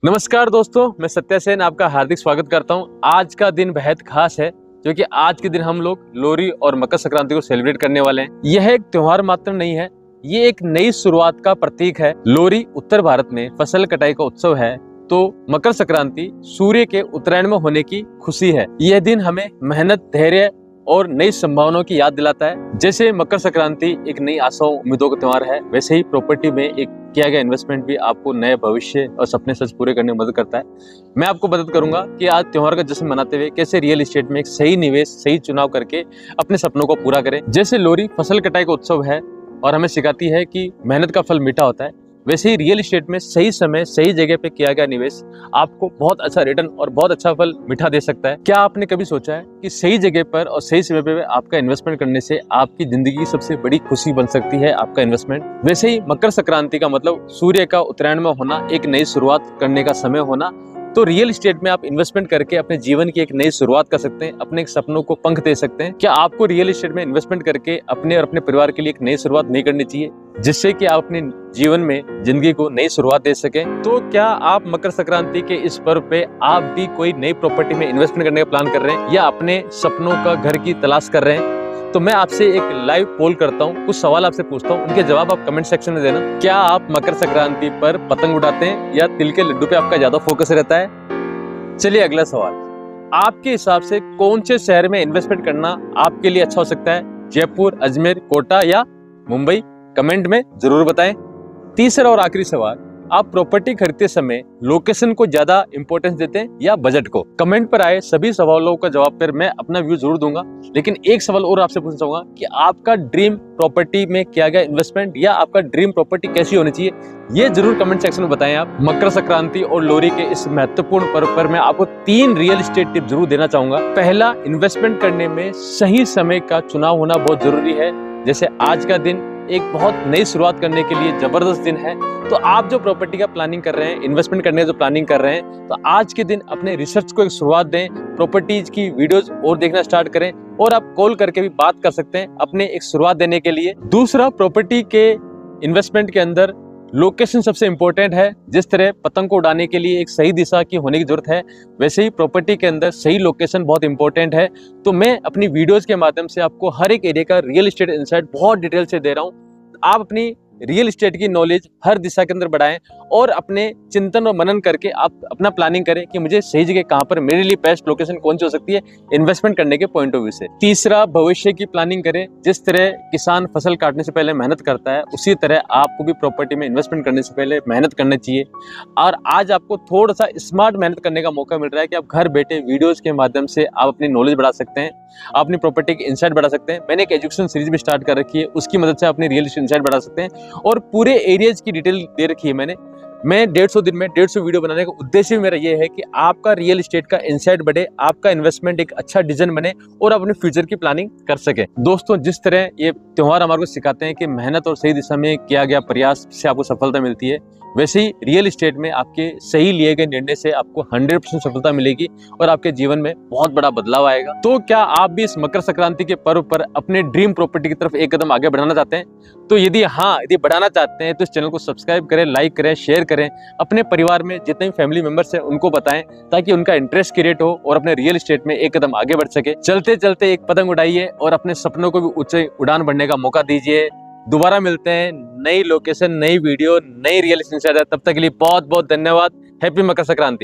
नमस्कार दोस्तों, मैं सत्या सेन आपका हार्दिक स्वागत करता हूं। आज का दिन बेहद खास है क्योंकि आज के दिन हम लोग लोहरी और मकर संक्रांति को सेलिब्रेट करने वाले हैं। यह एक त्योहार मात्र नहीं है, ये एक नई शुरुआत का प्रतीक है। लोहरी उत्तर भारत में फसल कटाई का उत्सव है, तो मकर संक्रांति सूर्य के उत्तरायण में होने की खुशी है। यह दिन हमें मेहनत, धैर्य और नई संभावनाओं की याद दिलाता है। जैसे मकर संक्रांति एक नई आशाओं, उम्मीदों का त्योहार है, वैसे ही प्रॉपर्टी में एक किया गया इन्वेस्टमेंट भी आपको नए भविष्य और सपने सच पूरे करने में मदद करता है। मैं आपको मदद करूंगा कि आज त्योहार का जश्न मनाते हुए कैसे रियल एस्टेट में एक सही निवेश, सही चुनाव करके अपने सपनों को पूरा करें। जैसे लोहरी फसल कटाई का उत्सव है और हमें सिखाती है कि मेहनत का फल मीठा होता है, वैसे ही रियल एस्टेट में सही समय, सही जगह पे किया गया निवेश आपको बहुत अच्छा रिटर्न और बहुत अच्छा फल मीठा दे सकता है। क्या आपने कभी सोचा है कि सही जगह पर और सही समय पे आपका इन्वेस्टमेंट करने से आपकी जिंदगी की सबसे बड़ी खुशी बन सकती है आपका इन्वेस्टमेंट। वैसे ही मकर संक्रांति का मतलब सूर्य का उत्तरायण में होना, एक नई शुरुआत करने का समय होना। तो रियल एस्टेट में आप इन्वेस्टमेंट करके अपने जीवन की एक नई शुरुआत कर सकते हैं, अपने सपनों को पंख दे सकते हैं। क्या आपको रियल एस्टेट में इन्वेस्टमेंट करके अपने और अपने परिवार के लिए एक नई शुरुआत नहीं करनी चाहिए, जिससे कि आप अपने जीवन में जिंदगी को नई शुरुआत दे सकें? तो क्या आप मकर संक्रांति के इस पर्व पे आप भी कोई नई प्रॉपर्टी में इन्वेस्टमेंट करने का प्लान कर रहे हैं या अपने सपनों का घर की तलाश कर रहे हैं? तो मैं आपसे एक लाइव पोल करता हूँ, कुछ सवाल आपसे पूछता हूँ, उनके जवाब आप कमेंट सेक्शन में देना। क्या आप मकर संक्रांति पर पतंग उड़ाते हैं या तिल के लड्डू पे आपका ज्यादा फोकस रहता है? चलिए अगला सवाल, आपके हिसाब से कौन से शहर में इन्वेस्टमेंट करना आपके लिए अच्छा हो सकता है? जयपुर, अजमेर, कोटा या मुंबई? कमेंट में जरूर बताएं। तीसरा और आखिरी सवाल, आप प्रॉपर्टी खरीदते समय लोकेशन को ज्यादा इंपॉर्टेंस देते हैं या बजट को? कमेंट पर आए सभी सवालों का जवाब पर मैं अपना व्यू जरूर दूंगा, लेकिन एक सवाल और आपसे पूछना चाहूंगा कि आपका ड्रीम प्रॉपर्टी में किया गया इन्वेस्टमेंट या आपका ड्रीम प्रॉपर्टी कैसी होनी चाहिए, ये जरूर कमेंट सेक्शन में बताएं आप। मकर संक्रांति और लोहरी के इस महत्वपूर्ण पर्व पर मैं आपको 3 रियल एस्टेट टिप जरूर देना चाहूंगा। पहला, इन्वेस्टमेंट करने में सही समय का चुनाव होना बहुत जरूरी है। जैसे आज का दिन एक बहुत नई शुरुआत करने के लिए जबरदस्त दिन है, तो आप जो प्रॉपर्टी का प्लानिंग कर रहे हैं, इन्वेस्टमेंट करने का जो प्लानिंग कर रहे हैं, तो आज के दिन अपने रिसर्च को एक शुरुआत दें, प्रॉपर्टीज की वीडियोस और देखना स्टार्ट करें और आप कॉल करके भी बात कर सकते हैं अपने एक शुरुआत देने के लिए। दूसरा, प्रॉपर्टी के इन्वेस्टमेंट के अंदर लोकेशन सबसे इंपॉर्टेंट है। जिस तरह पतंग को उड़ाने के लिए एक सही दिशा की होने की जरूरत है, वैसे ही प्रॉपर्टी के अंदर सही लोकेशन बहुत इंपॉर्टेंट है। तो मैं अपनी वीडियोस के माध्यम से आपको हर एक एरिया का रियल एस्टेट इनसाइट बहुत डिटेल से दे रहा हूँ। आप अपनी रियल एस्टेट की नॉलेज हर दिशा के अंदर बढ़ाएं और अपने चिंतन और मनन करके आप अपना प्लानिंग करें कि मुझे सही जगह कहां पर, मेरे लिए बेस्ट लोकेशन कौन सी हो सकती है इन्वेस्टमेंट करने के पॉइंट ऑफ व्यू से। तीसरा, भविष्य की प्लानिंग करें। जिस तरह किसान फसल काटने से पहले मेहनत करता है, उसी तरह आपको भी प्रॉपर्टी में इन्वेस्टमेंट करने से पहले मेहनत करनी चाहिए। और आज आपको थोड़ा सा स्मार्ट मेहनत करने का मौका मिल रहा है कि आप घर बैठे वीडियोज के माध्यम से आप अपनी नॉलेज बढ़ा सकते हैं, अपनी प्रॉपर्टी की इनसाइट बढ़ा सकते हैं। मैंने एक एजुकेशन सीरीज भी स्टार्ट कर रखी है, उसकी मदद से अपनी रियल एस्टेट इनसाइट बढ़ा सकते हैं और पूरे एरियाज की डिटेल दे रखी है मैंने। मैं 150 दिन में 150 वीडियो बनाने का उद्देश्य मेरा ये है कि आपका रियल एस्टेट का इनसाइट बढ़े, आपका इन्वेस्टमेंट एक अच्छा डिसीजन बने और अपने फ्यूचर की प्लानिंग कर सके। दोस्तों, जिस तरह ये त्योहार हमारे को सिखाते हैं कि मेहनत और सही दिशा में किया गया प्रयास से आपको सफलता मिलती है, वैसे ही रियल एस्टेट में आपके सही लिए गए निर्णय से आपको 100% सफलता मिलेगी और आपके जीवन में बहुत बड़ा बदलाव आएगा। तो क्या आप भी इस मकर संक्रांति के पर्व पर अपने ड्रीम प्रॉपर्टी की तरफ एक कदम आगे बढ़ाना चाहते हैं? तो यदि बढ़ाना चाहते हैं तो इस चैनल को सब्सक्राइब करें, लाइक करें, शेयर करें, अपने परिवार में जितने भी फैमिली मेंबर्स हैं उनको बताएं, ताकि उनका इंटरेस्ट क्रिएट हो और अपने रियल एस्टेट में एक कदम आगे बढ़ सके। चलते चलते एक पतंग उड़ाइए और अपने सपनों को भी ऊंचे उड़ान बढ़ने का मौका दीजिए। दोबारा मिलते हैं नई लोकेशन, नई वीडियो, नई रियल एस्टेट। तब तक के लिए बहुत बहुत धन्यवाद। हैप्पी मकर संक्रांति।